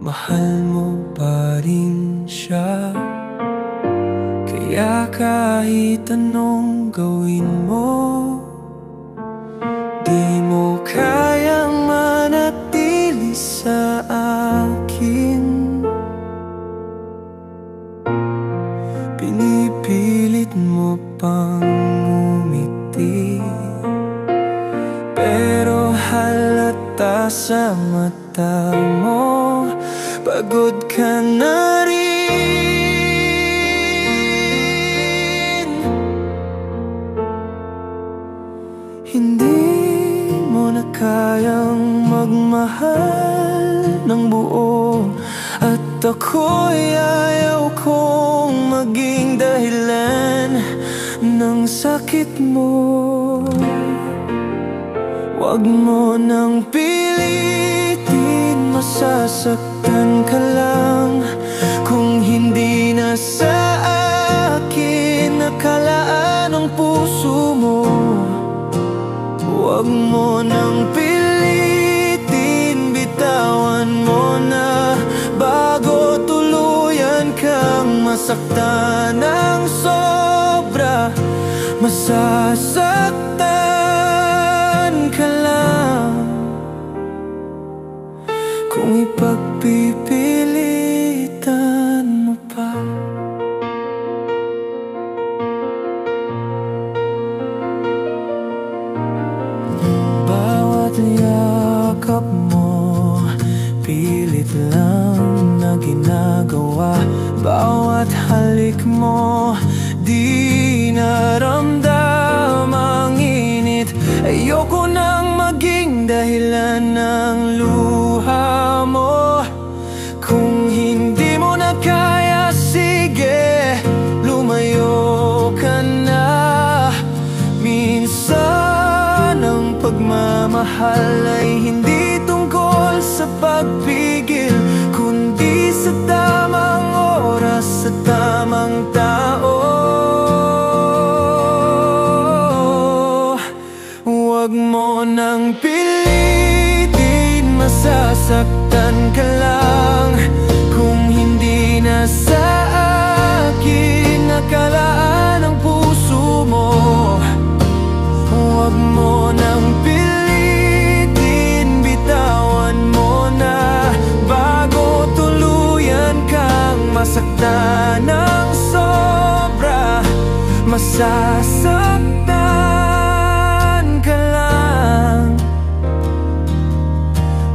mahal mo pa rin siya. Kaya kahit anong gawin mo, di mo kayang manatili sa akin. Pinipilit mo pang umiti, pero halata sa mata mo, pagod ka na rin. Hindi mo na kayang magmahal ng buo, at ako'y ayaw kong maging dahilan ng sakit mo. Huwag mo nang pilitin, masasaktan ka lang kung hindi na sa akin nakalaan ang puso mo. Huwag mo nang pilitin, bitawan mo na bago tuluyan kang masaktan ng sobra. Masasaktan ka lang kung ipagpipilitan mo pa. Bawat yakap mo, pilit lang na ginagawa. Bawat halik mo, di naramdam ang init. Ayoko nang maging dahilan ng luha mo. Kung hindi mo na kaya, sige, lumayo ka na. Minsan ang pagmamahal ay hindi tungkol sa pagpigil, kundi sa tamang oras, sa tamang tao. Huwag mo nang pilitin, masasaktan ka lang kung hindi na sa akin nakalaan ang puso mo. Huwag mo nang pilitin, bitawan mo na bago tuluyan kang masaktan ng sobra. Masasaktan ka lang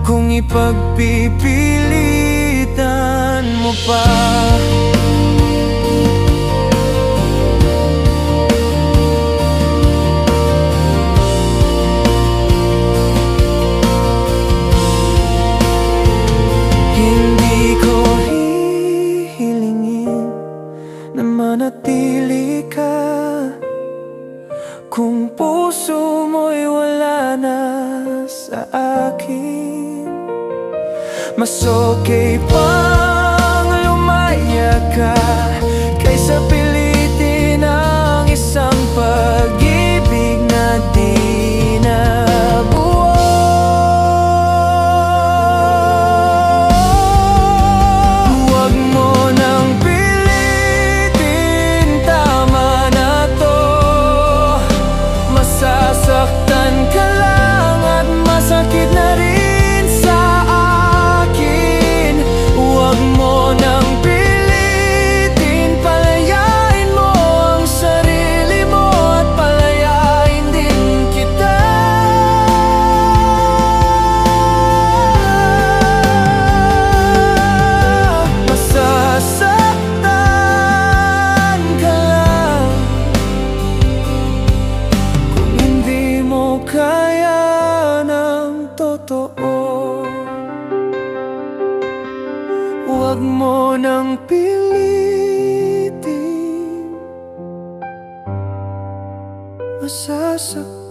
kung ipagpipilitan mo pa. Hindi ko hihilingin na manatili ka kung puso mo'y wala na sa akin. Mas okay pang lumaya ka kaysa pilitin ang isang pag-ibig na di nabuo. Huwag mo nang pilitin, tama na to. Masasaktan ka lang at masakit na rin sa akin. Huwag mo nang pilitin, palayain mo ang sarili mo at palayain din kita. Masasaktan ka lang kung hindi mo kaya ng totoo. Huwag mo nang pilitin, masasaktan